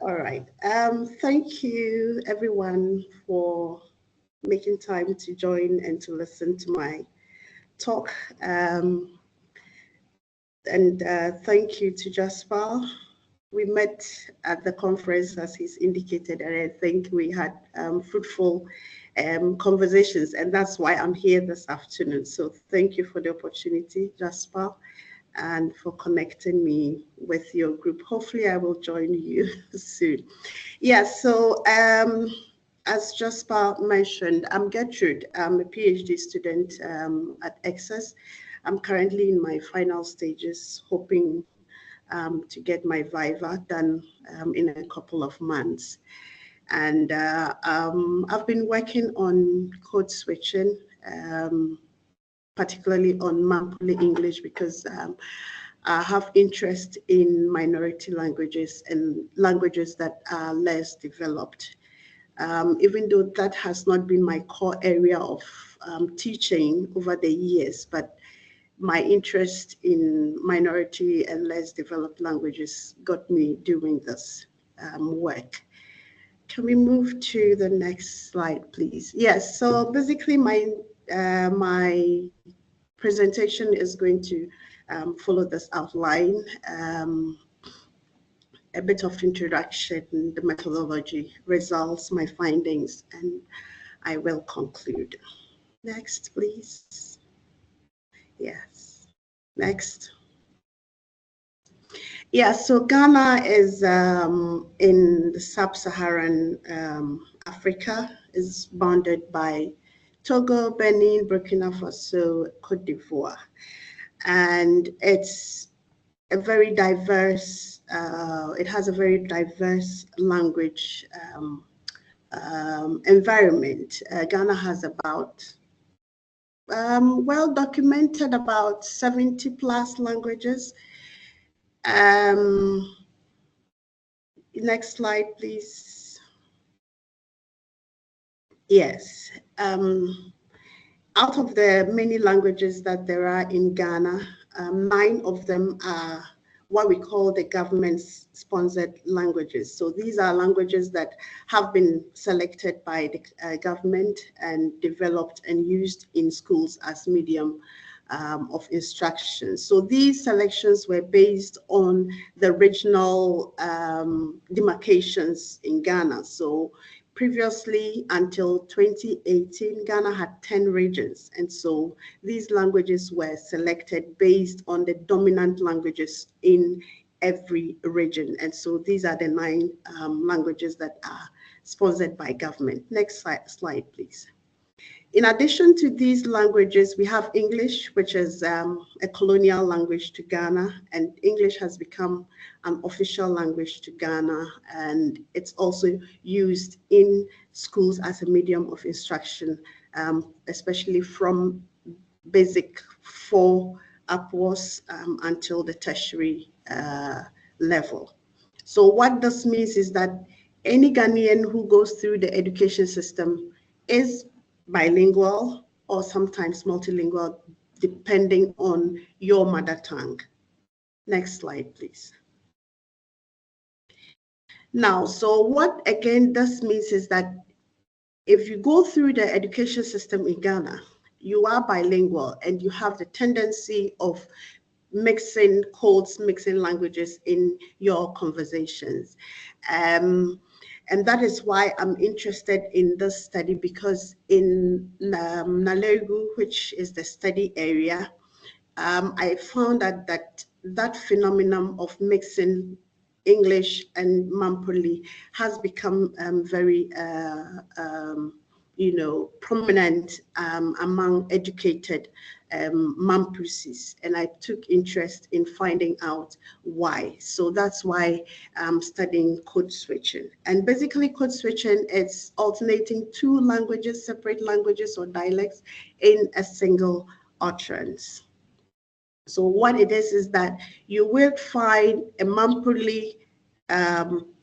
All right. Thank you, everyone, for making time to join and to listen to my talk. And thank you to Jasper. We met at the conference, as he's indicated, and I think we had fruitful conversations, and that's why I'm here this afternoon. So thank you for the opportunity, Jasper, and for connecting me with your group. Hopefully I will join you soon. Yeah, so as Jasper mentioned, I'm Gertrude. I'm a PhD student at Access. I'm currently in my final stages, hoping to get my Viva done in a couple of months. And I've been working on code switching, particularly on Mampuli-English, because I have interest in minority languages and languages that are less developed. Even though that has not been my core area of teaching over the years, but my interest in minority and less developed languages got me doing this work. Can we move to the next slide, please? Yes, so basically my presentation is going to follow this outline. A bit of introduction, the methodology, results, my findings, and I will conclude. Next, please. Yes, next. Yeah, so Ghana is in the sub-Saharan Africa, is bounded by Togo, Benin, Burkina Faso, Cote d'Ivoire. And it's a very diverse, it has a very diverse language environment. Ghana has about, well documented, about 70 plus languages. Next slide, please. Yes. Out of the many languages that there are in Ghana, 9 of them are what we call the government-sponsored languages. So these are languages that have been selected by the government and developed and used in schools as medium of instruction. So these selections were based on the regional demarcations in Ghana. So previously, until 2018, Ghana had 10 regions. And so these languages were selected based on the dominant languages in every region. And so these are the 9 languages that are sponsored by government. Next slide, please. In addition to these languages, we have English, which is a colonial language to Ghana, and English has become an official language to Ghana, and it's also used in schools as a medium of instruction, especially from basic 4 upwards until the tertiary level. So what this means is that any Ghanaian who goes through the education system is bilingual or sometimes multilingual, depending on your mother tongue. Next slide, please. Now, so what again this means is that if you go through the education system in Ghana, you are bilingual and you have the tendency of mixing codes, mixing languages in your conversations. And that is why I'm interested in this study, because in Nalerigu, which is the study area, I found that phenomenon of mixing English and Mampuli has become very prominent among educated Mampusis, and I took interest in finding out why. So that's why I'm studying code switching. And basically code switching is alternating 2 languages, separate languages or dialects in a single utterance. So what it is that you will find a Mampuli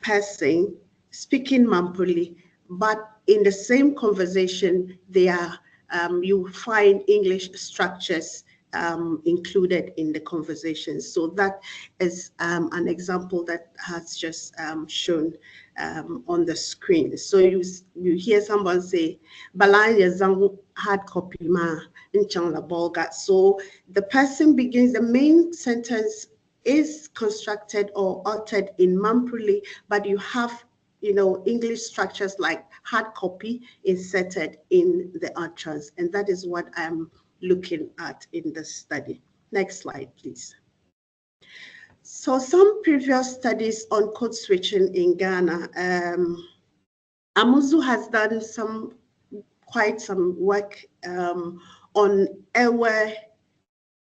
person speaking Mampuli, but in the same conversation, they are you find English structures included in the conversation. So that is an example that has just shown on the screen. So you hear someone say, "Balanya zangu hard copy ma inchanla bolga." So the person begins, the main sentence is constructed or uttered in Mampruli, but you have English structures like hard copy inserted in the utterance, and that is what I'm looking at in the study. Next slide, please. So some previous studies on code switching in Ghana, Amuzu has done quite some work on Ewe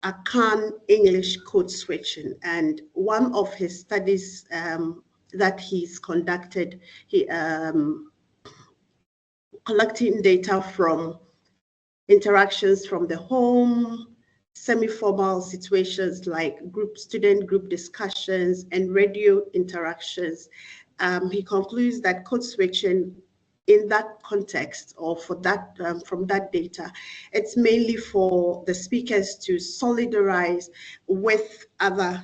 Akan English code switching, and one of his studies that he's conducted, he collecting data from interactions from the home, semi-formal situations like student group discussions and radio interactions. He concludes that code switching in that context, or for that from that data, it's mainly for the speakers to solidarize with other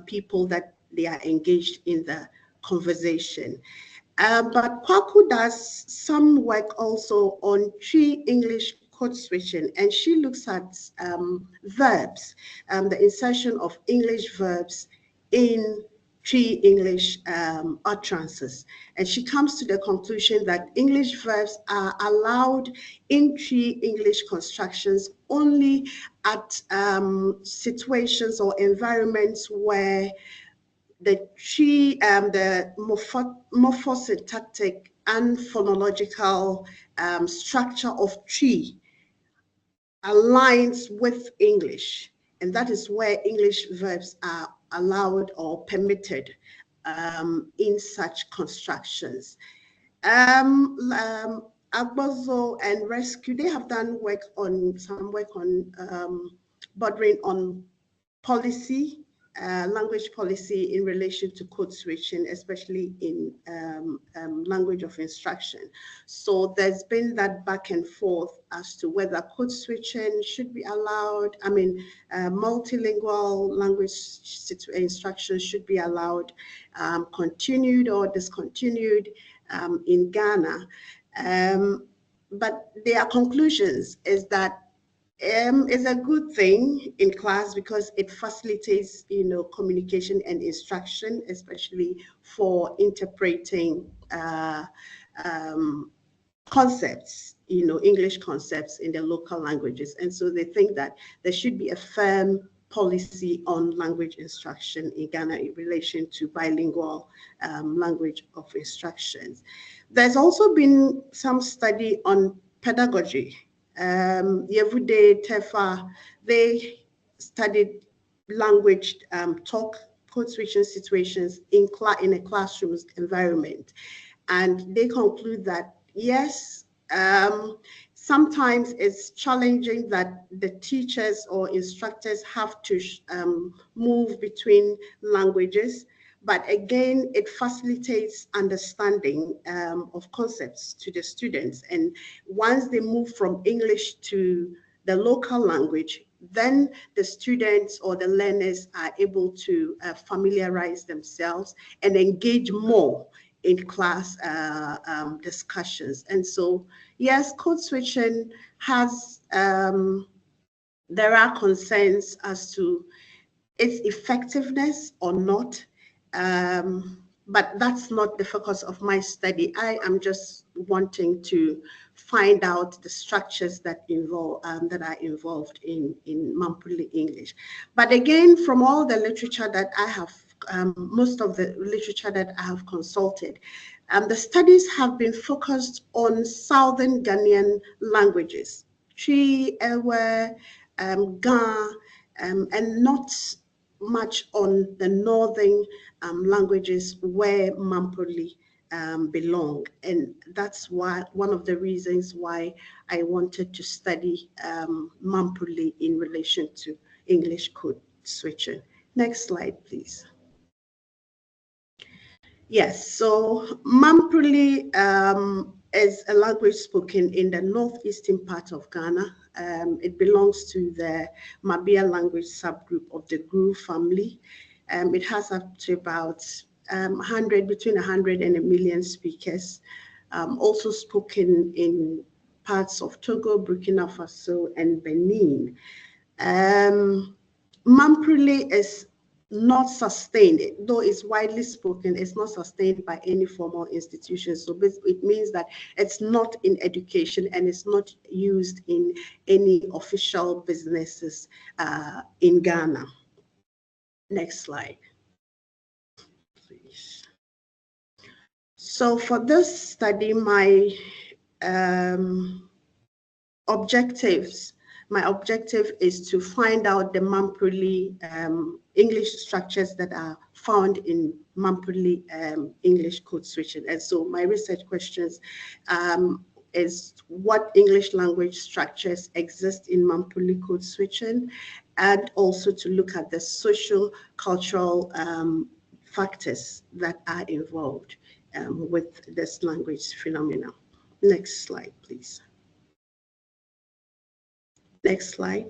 people that they are engaged in the conversation. But Kwaku does some work also on Tree English code switching, and she looks at verbs, the insertion of English verbs in Tree English utterances. And she comes to the conclusion that English verbs are allowed in Tree English constructions only at situations or environments where the tree, the morphosyntactic and phonological structure of tree aligns with English, and that is where English verbs are allowed or permitted in such constructions. Agbozo and Rescue, they have done some work on bordering on policy, language policy in relation to code switching, especially in language of instruction. So there's been that back and forth as to whether code switching should be allowed. I mean, multilingual language instruction should be allowed, continued or discontinued in Ghana. But their conclusions is that is a good thing in class because it facilitates, communication and instruction, especially for interpreting concepts, English concepts in their local languages. And so they think that there should be a firm policy on language instruction in Ghana in relation to bilingual language of instructions. There's also been some study on pedagogy. Yevude Tefa, they studied language talk code switching situations in a classroom environment, and they conclude that yes, sometimes it's challenging that the teachers or instructors have to move between languages. But again, it facilitates understanding of concepts to the students. And once they move from English to the local language, then the students or the learners are able to familiarize themselves and engage more in class discussions. And so, yes, code switching has, there are concerns as to its effectiveness or not. But that's not the focus of my study. I am just wanting to find out the structures that are involved in Mampuli-English. But again, from all the literature that I have, most of the literature that I have consulted, the studies have been focused on Southern Ghanaian languages, Twi, Ewe, Ga, and not much on the northern languages where Mampuli belong. And that's why one of the reasons why I wanted to study Mampuli in relation to English code switching. Next slide, please. Yes, so Mampuli is a language spoken in the northeastern part of Ghana. It belongs to the Mabia language subgroup of the Gru family. It has up to about 100, between 100 and 1 million speakers. Also spoken in parts of Togo, Burkina Faso, and Benin. Mampruli is not sustained, though it's widely spoken, it's not sustained by any formal institution. So it means that it's not in education and it's not used in any official businesses in Ghana. Next slide, please. So for this study, my objective is to find out the Mampuli-English structures that are found in Mampuli-English code switching. And so my research questions is what English language structures exist in Mampuli code switching, and also to look at the social cultural factors that are involved with this language phenomena. Next slide, please. Next slide.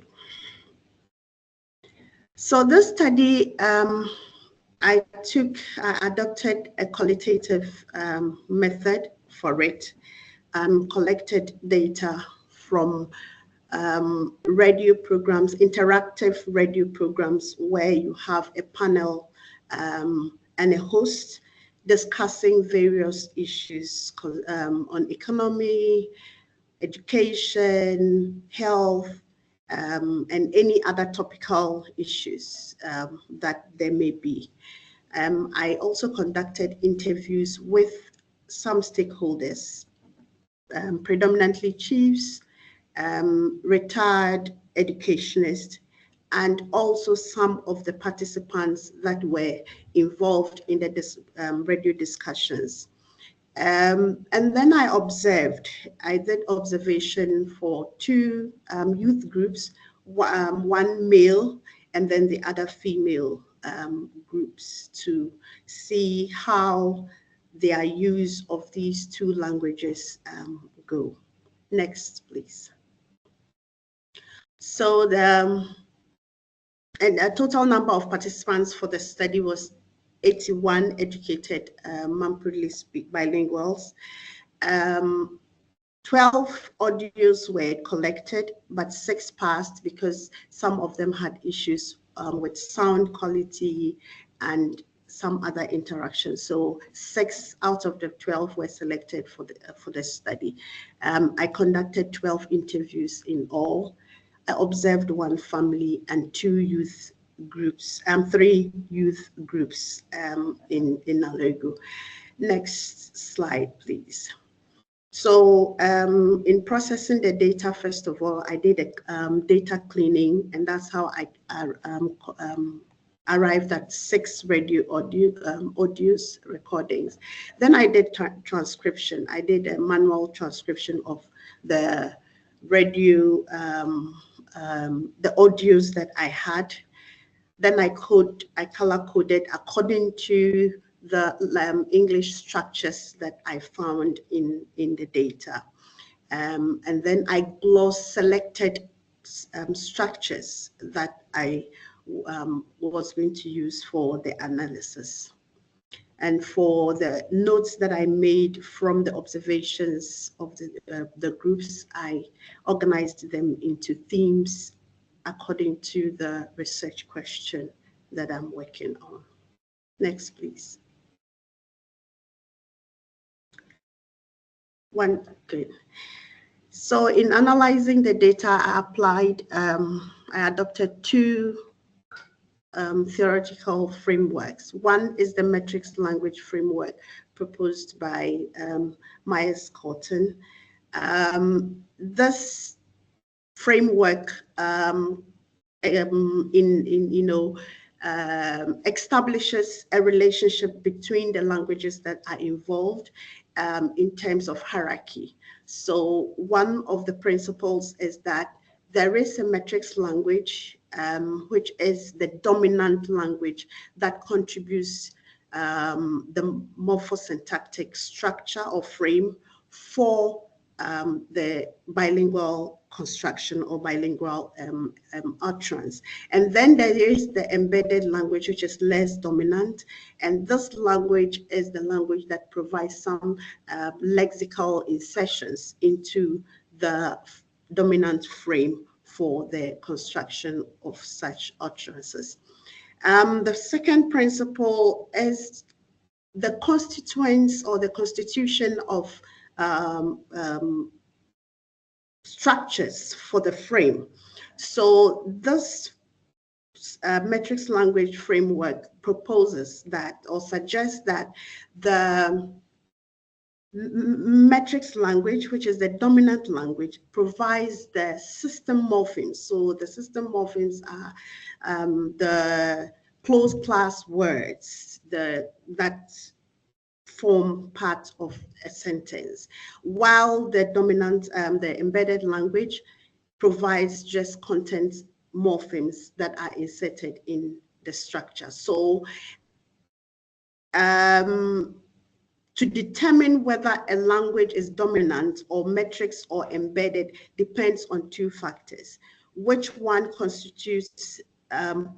So this study, I adopted a qualitative method for it, collected data from radio programs, interactive radio programs, where you have a panel and a host discussing various issues on economy, education, health, and any other topical issues that there may be. I also conducted interviews with some stakeholders, predominantly chiefs, retired educationists, and also some of the participants that were involved in the radio discussions. And then I did observation for two youth groups, one male and then the other female groups, to see how their use of these two languages go. Next, please. So the total number of participants for the study was 81 educated Mampuli bilinguals. 12 audios were collected, but 6 passed because some of them had issues with sound quality and some other interactions. So 6 out of the 12 were selected for the study. I conducted 12 interviews in all. I observed 1 family and 2 youth groups, 3 youth groups in Nalerigu. Next slide, please. So in processing the data, first of all, I did a data cleaning, and that's how I arrived at 6 radio audios recordings. Then I did transcription. I did a manual transcription of the radio, the audios that I had. Then I color coded according to the English structures that I found in the data. And then I selected structures that I was going to use for the analysis. And for the notes that I made from the observations of the groups, I organized them into themes according to the research question that I'm working on. Next, please. Good. So in analyzing the data, I adopted 2 theoretical frameworks. One is the metrics language framework proposed by Myers Cotton. This framework establishes a relationship between the languages that are involved in terms of hierarchy. So one of the principles is that there is a metrics language, which is the dominant language that contributes the morphosyntactic structure or frame for the bilingual construction or bilingual utterance. And then there is the embedded language, which is less dominant. And this language is the language that provides some lexical insertions into the dominant frame for the construction of such utterances. The second principle is the constituents or the constitution of structures for the frame. So this metrics language framework proposes that or suggests that the metrics language, which is the dominant language, provides the system morphemes. So the system morphemes are the closed class words that form part of a sentence, while the dominant, the embedded language provides just content morphemes that are inserted in the structure. So to determine whether a language is dominant or metrics or embedded depends on two factors: which one constitutes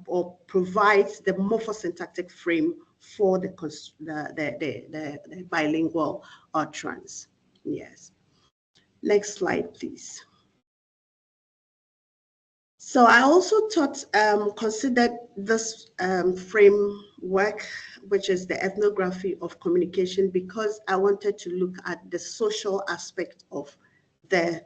or provides the morphosyntactic frame for the bilingual utterance. Yes. Next slide, please. So I also considered this framework, which is the ethnography of communication, because I wanted to look at the social aspect of the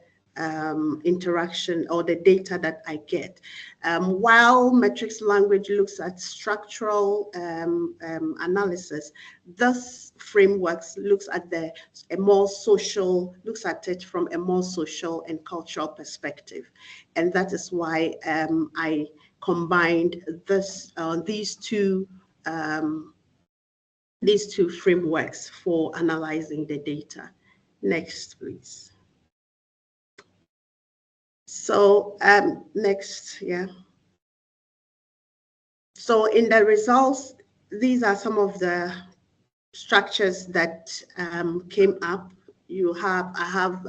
interaction or the data that I get. While metrics language looks at structural analysis, this framework looks at looks at it from a more social and cultural perspective. And that is why I combined these two frameworks for analyzing the data. Next, please. So next, yeah. So in the results, these are some of the structures that came up. I have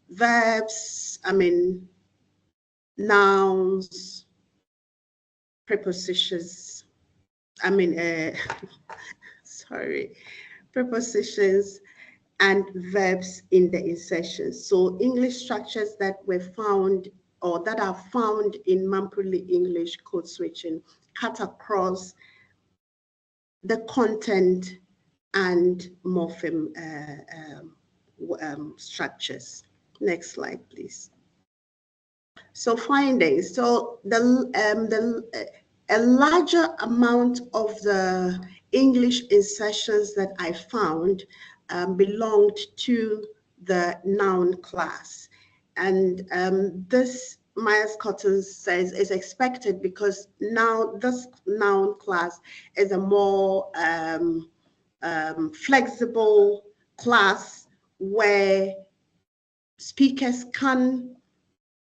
verbs, nouns, prepositions, prepositions, and verbs in the insertions. So English structures that were found or that are found in Mampuli-English code switching cut across the content and morpheme structures. Next slide, please. So findings. So a larger amount of the English insertions that I found belonged to the noun class. And this, Myers-Cotton says, is expected because now this noun class is a more flexible class where speakers can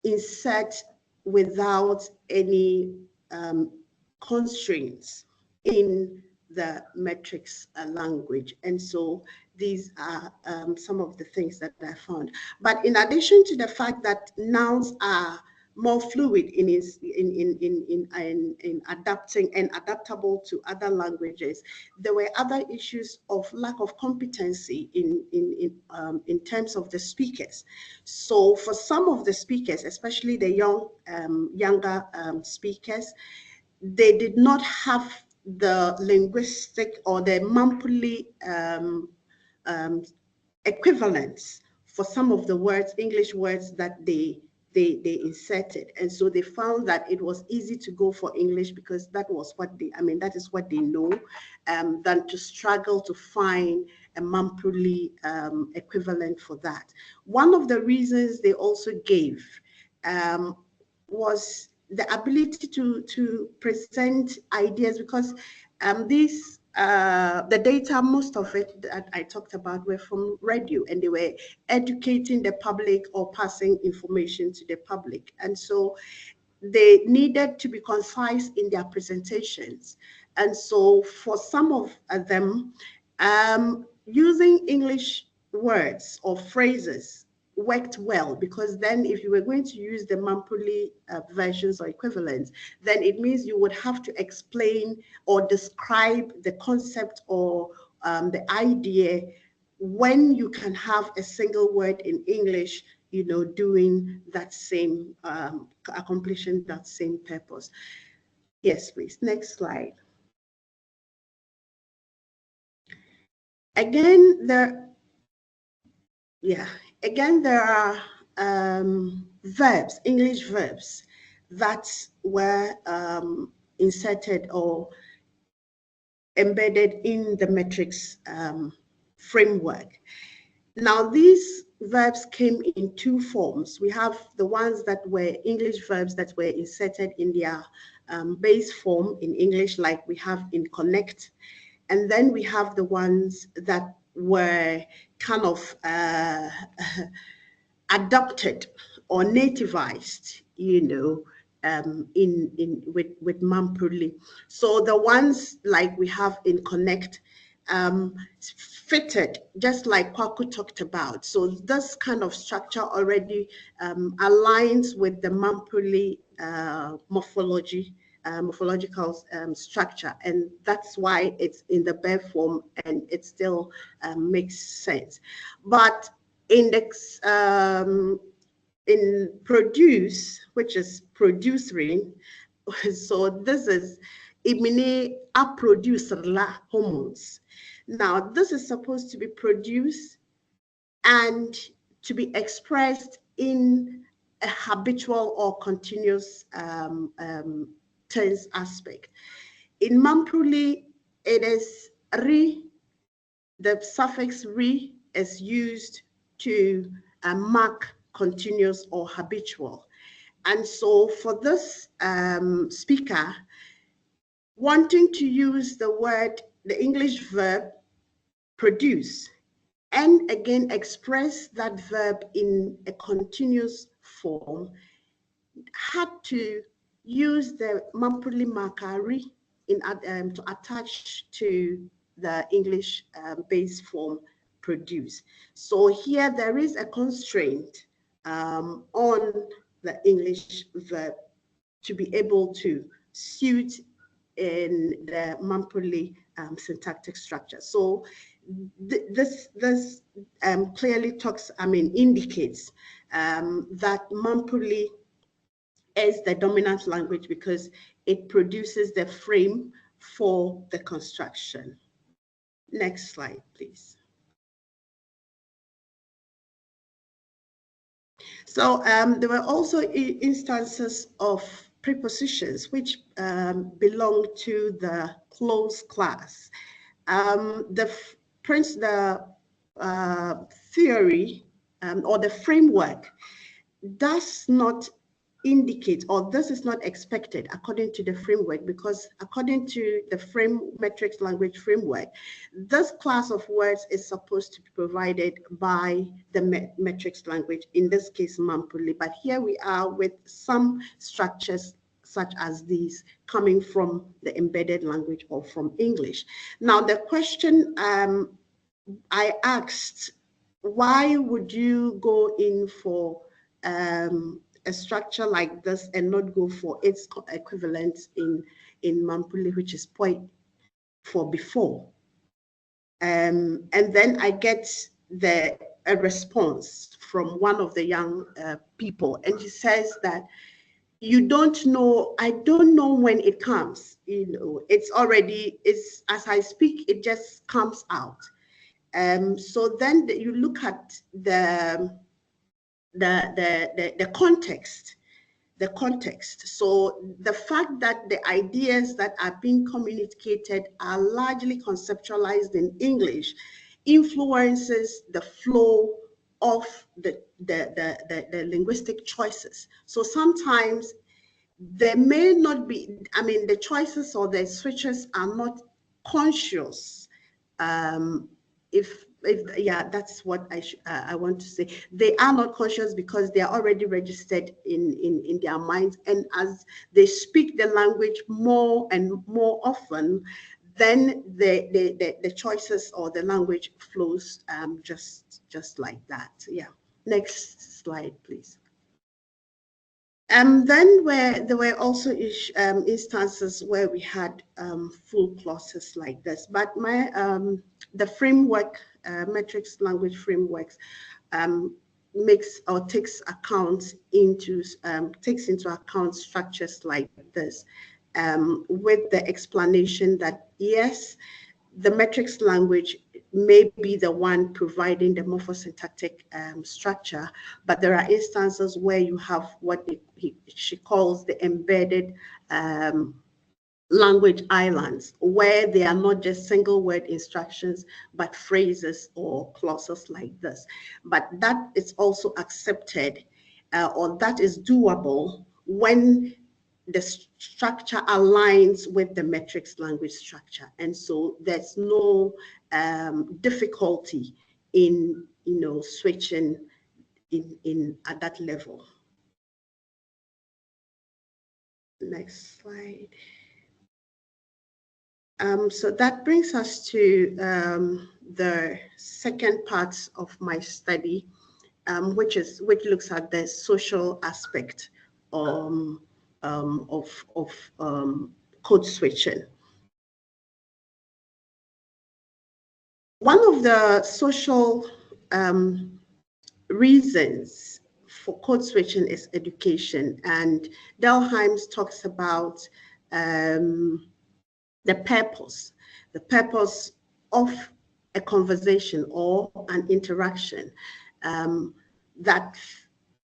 insert without any constraints in the metrics language. And so these are some of the things that I found. But in addition to the fact that nouns are more fluid in adapting and adaptable to other languages, there were other issues of lack of competency in terms of the speakers. So for some of the speakers, especially the younger speakers, they did not have the linguistic or the Mampuli equivalents for some of the words, English words that they inserted. And so they found that it was easy to go for English because that was what that is what they know, than to struggle to find a Mampuli equivalent for that. One of the reasons they also gave was the ability to present ideas, because the data, most of it that I talked about were from radio, and they were educating the public or passing information to the public. And so they needed to be concise in their presentations. And so for some of them, using English words or phrases worked well, because then if you were going to use the Mampuli versions or equivalents, then it means you would have to explain or describe the concept or the idea, when you can have a single word in English, you know, doing that same, accomplishing that same purpose. Yes, please. Next slide. Again, there are verbs, English verbs that were inserted or embedded in the metrics framework. Now, these verbs came in two forms. We have the ones that were English verbs that were inserted in their base form in English, like we have in connect. And then we have the ones that were kind of adopted or nativized, you know, with Mampuli. So the ones like we have in Connect fitted, just like Kwaku talked about. So this kind of structure already aligns with the Mampuli morphological structure, and that's why it's in the bare form and it still makes sense. But in produce, which is producing, so this is imine a producer la hormones. Now this is supposed to be produced and to be expressed in a habitual or continuous tense aspect. In Mampruli, it is re, the suffix re is used to mark continuous or habitual. And so for this speaker, wanting to use the word, the English verb produce, and again express that verb in a continuous form, had to use the Mampuli marker re to attach to the English base form produce. So here there is a constraint on the English verb to be able to suit in the Mampuli syntactic structure. So this clearly talks, indicates that Mampuli is the dominant language because it produces the frame for the construction. Next slide, please. So there were also instances of prepositions which belong to the closed class. The theory or the framework does not indicate, or this is not expected according to the framework, because according to the metrics language framework, this class of words is supposed to be provided by the metrics language, in this case Mampuli. But here we are with some structures such as these coming from the embedded language or from English. Now the question I asked, why would you go in for a structure like this and not go for its equivalent in Mampuli, which is point for before? And then I get a response from one of the young people, and he says that you don't know, I don't know when it comes, you know, it's as I speak, it just comes out. So then you look at the context. So the fact that the ideas that are being communicated are largely conceptualized in English influences the flow of the linguistic choices. So sometimes there may not be, the choices or the switches are not conscious. That's what I want to say. They are not conscious because they are already registered in their minds, and as they speak the language more and more often, then the choices or the language flows just like that. Yeah. Next slide, please. Then there were also instances where we had full clauses like this, but the framework, metrics language frameworks, takes into account structures like this, with the explanation that yes, the metrics language may be the one providing the morphosyntactic structure, but there are instances where you have what she calls the embedded language islands, where they are not just single word instructions, but phrases or clauses like this. But that is also accepted, or that is doable when the structure aligns with the metrics language structure. And so there's no difficulty in, switching in at that level. Next slide. So that brings us to the second part of my study, which looks at the social aspect of code switching. One of the social reasons for code switching is education, and Delheims talks about the purpose of a conversation or an interaction that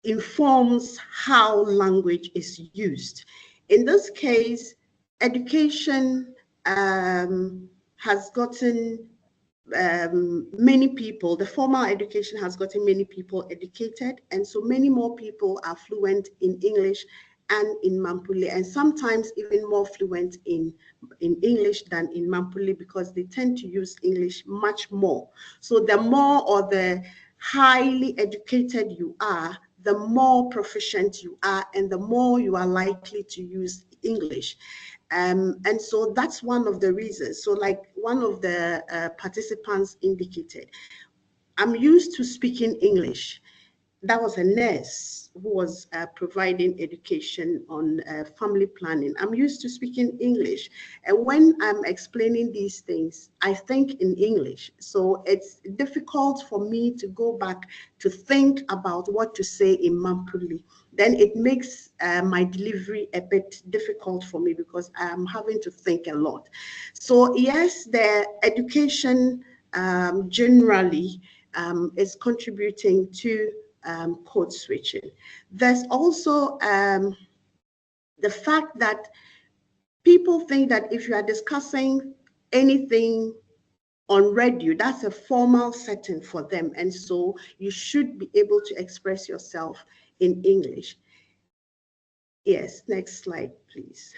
informs how language is used. In this case, education has gotten many people, the formal education has gotten many people educated, and so many more people are fluent in English and in Mampuli, and sometimes even more fluent in English than in Mampuli, because they tend to use English much more. So the more or the highly educated you are, the more proficient you are, and the more you are likely to use English. And so that's one of the reasons. So like one of the participants indicated, I'm used to speaking English. That was a nurse who was providing education on family planning. I'm used to speaking English. And when I'm explaining these things, I think in English. So it's difficult for me to go back to think about what to say in Mampuli. Then it makes my delivery a bit difficult for me because I'm having to think a lot. So yes, the education generally is contributing to code switching. There's also the fact that people think that if you are discussing anything on radio, that's a formal setting for them, and so you should be able to express yourself in English. Yes, next slide, please.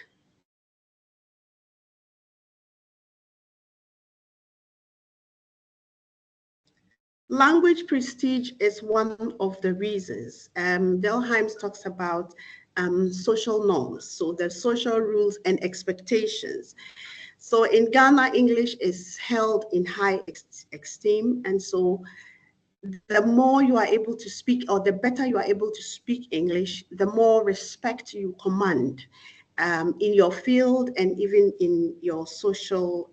Language prestige is one of the reasons. Delheims talks about social norms, so the social rules and expectations. So in Ghana, English is held in high esteem, and so the more you are able to speak, or the better you are able to speak English, the more respect you command in your field and even in your social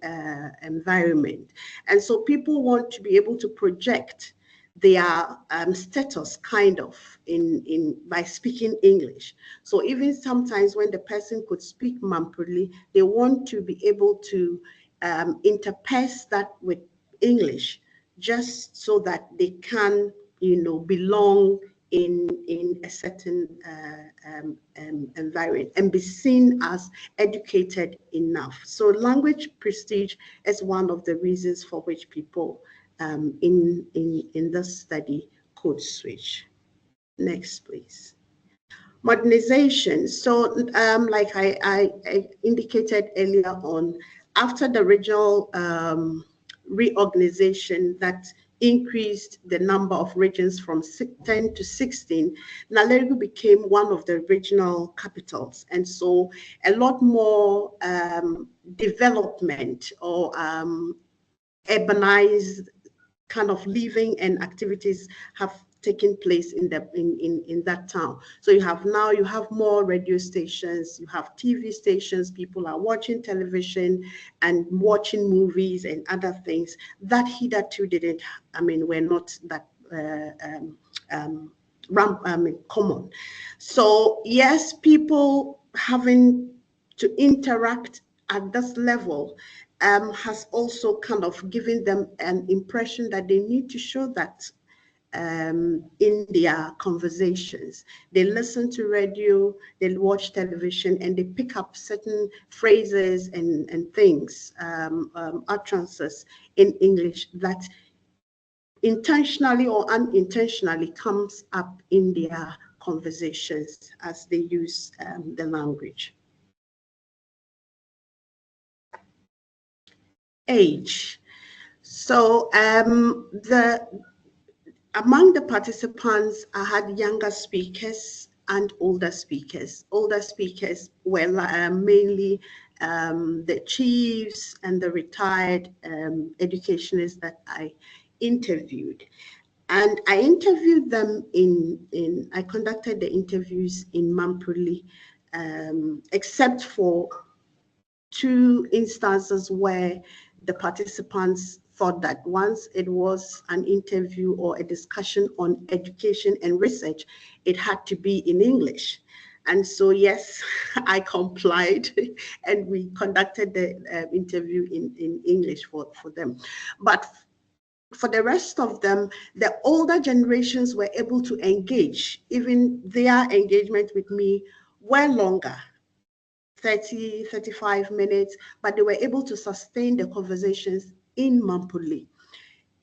environment. And so people want to be able to project their status kind of by speaking English. So even sometimes when the person could speak Mampuli, they want to be able to interperse that with English, just so that they can, belong in a certain environment and be seen as educated enough. So language prestige is one of the reasons for which people in this study code switch. Next, please. Modernization. So like I indicated earlier on, after the regional reorganization that increased the number of regions from 10 to 16, Nalerigu became one of the regional capitals. And so a lot more development or urbanized kind of living and activities have taken place in that town. So you have more radio stations, you have TV stations, people are watching television and watching movies and other things that hitherto didn't, were not that common. So yes, people having to interact at this level has also kind of given them an impression that they need to show that in their conversations. They listen to radio, they watch television, and they pick up certain phrases and things, utterances in English that intentionally or unintentionally comes up in their conversations as they use the language. Age. So among the participants, I had younger speakers and older speakers. Older speakers were mainly the chiefs and the retired educationists that I interviewed. And I interviewed them I conducted the interviews in Mampuli, except for 2 instances where the participants thought that once it was an interview or a discussion on education and research, it had to be in English. And so, yes, I complied and we conducted the interview in English for them. But for the rest of them, the older generations were able to engage. Even their engagement with me were longer, 30, 35 minutes, but they were able to sustain the conversations in Mampuli.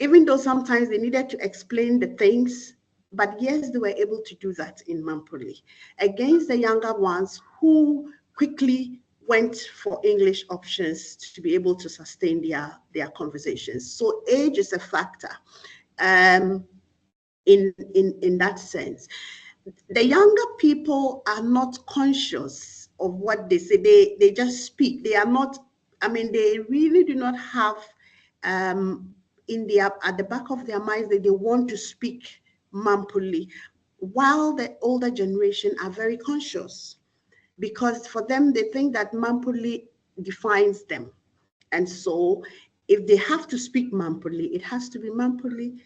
Even though sometimes they needed to explain the things, but yes, they were able to do that in Mampuli against the younger ones who quickly went for English options to be able to sustain their conversations. So age is a factor in that sense. The younger people are not conscious of what they say. They just speak. They are not, they really do not have at the back of their minds that they want to speak Mampuli, while the older generation are very conscious, because for them, they think that Mampuli defines them. And so if they have to speak Mampuli, it has to be Mampuli,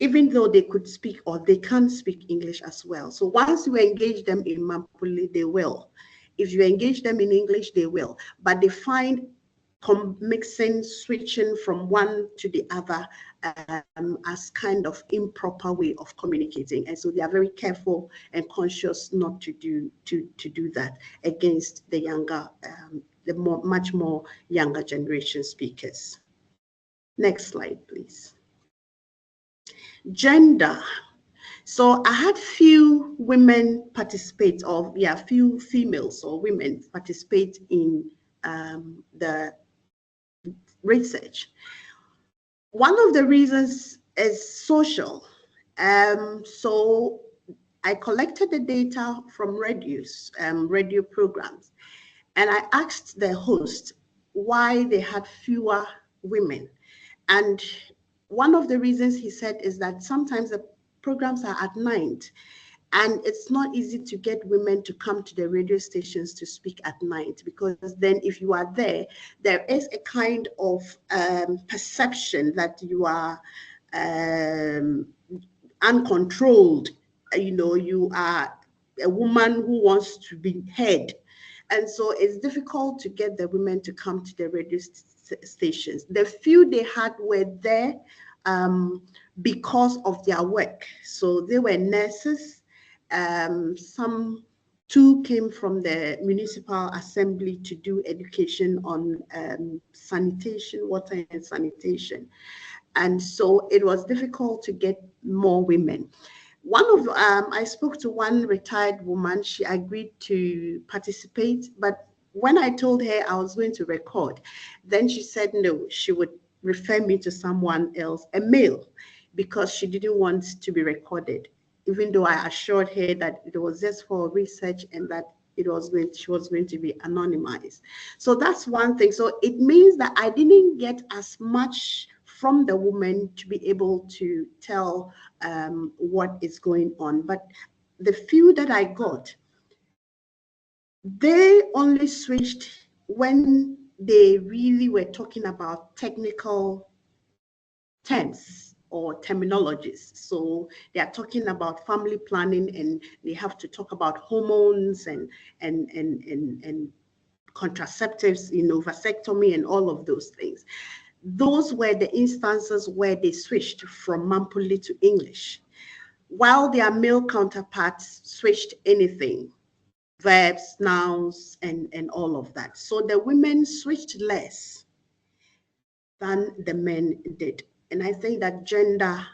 even though they could speak or they can speak English as well. So once you engage them in Mampuli, they will. If you engage them in English, they will. But they find mixing, switching from one to the other as kind of improper way of communicating. And so they are very careful and conscious not to do that against the younger, much more younger generation speakers. Next slide, please. Gender. So I had few women participate, few females or women participate in the research. One of the reasons is social. So I collected the data from radio programs, and I asked the host why they had fewer women. And one of the reasons he said is that sometimes the programs are at night, and it's not easy to get women to come to the radio stations to speak at night, because then if you are there is a kind of perception that you are uncontrolled. You are a woman who wants to be heard. And so it's difficult to get the women to come to the radio stations. The few they had were there because of their work. So they were nurses. Some 2 came from the municipal assembly to do education on sanitation, water and sanitation. And so it was difficult to get more women. I spoke to one retired woman. She agreed to participate, but when I told her I was going to record, then she said no, she would refer me to someone else, a male, because she didn't want to be recorded, even though I assured her that it was just for research and that she was going to be anonymized. So that's one thing. So it means that I didn't get as much from the woman to be able to tell what is going on. But the few that I got, they only switched when they really were talking about technical terms or terminologies. So they are talking about family planning, and they have to talk about hormones and contraceptives, vasectomy and all of those things. Those were the instances where they switched from Mampuli to English, while their male counterparts switched anything, verbs, nouns, and all of that. So the women switched less than the men did. And I think that gender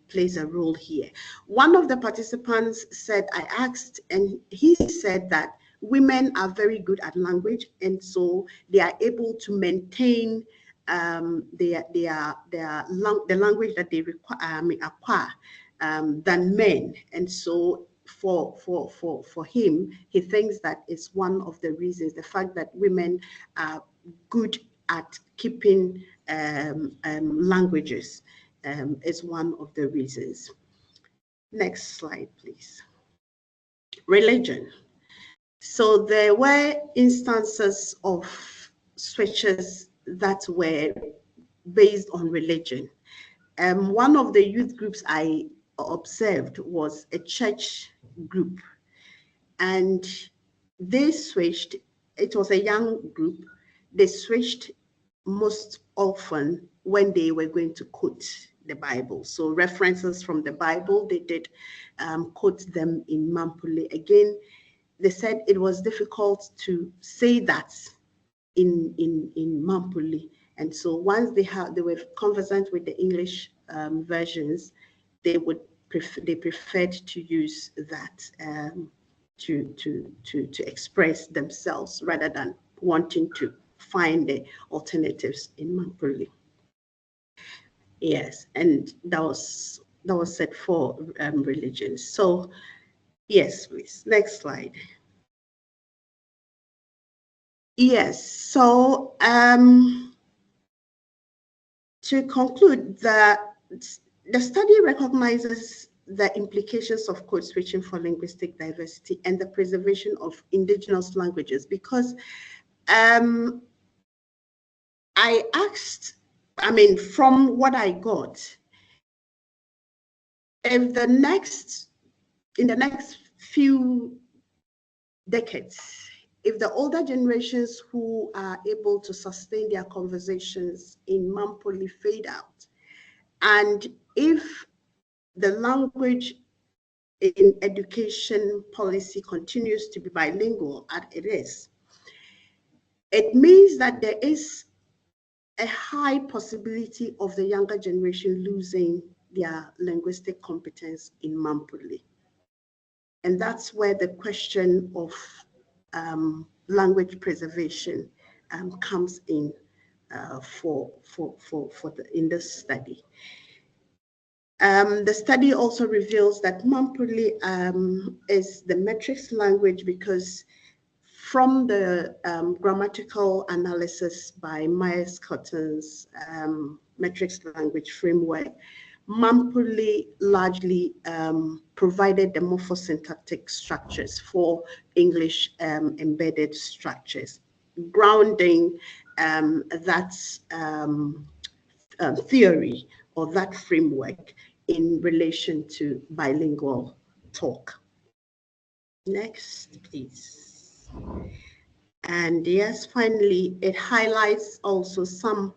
plays a role here. One of the participants said, I asked, and he said that women are very good at language, and so they are able to maintain the language that they acquire than men. And so for him, he thinks that is one of the reasons, the fact that women are good at keeping languages is one of the reasons. Next slide, please. Religion. So there were instances of switches that were based on religion. One of the youth groups I observed was a church group, and they switched. It was a young group. They switched most often when they were going to quote the Bible. So references from the Bible, they did quote them in Mampuli. Again, they said it was difficult to say that in Mampuli. And so once they were conversant with the English versions, they preferred to use that to express themselves rather than wanting to find the alternatives in Mampruli. Yes, and that was set for religions. So yes, please, next slide. Yes, so to conclude, the study recognizes the implications of code switching for linguistic diversity and the preservation of indigenous languages, because I asked, from what I got, if in the next few decades, if the older generations who are able to sustain their conversations in Mampuli fade out, and if the language in education policy continues to be bilingual as it is, it means that there is a high possibility of the younger generation losing their linguistic competence in Mampuli. And that's where the question of language preservation comes in in this study. The study also reveals that Mampuli is the metrics language because from the grammatical analysis by Myers-Cotton's metrics language framework, Mampuli largely provided the morphosyntactic structures for English embedded structures, grounding that theory or that framework in relation to bilingual talk. Next, please. And yes, finally, it highlights also some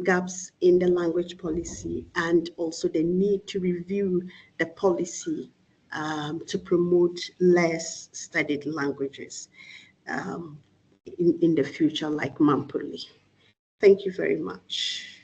gaps in the language policy and also the need to review the policy to promote less studied languages in the future, like Mampuli. Thank you very much.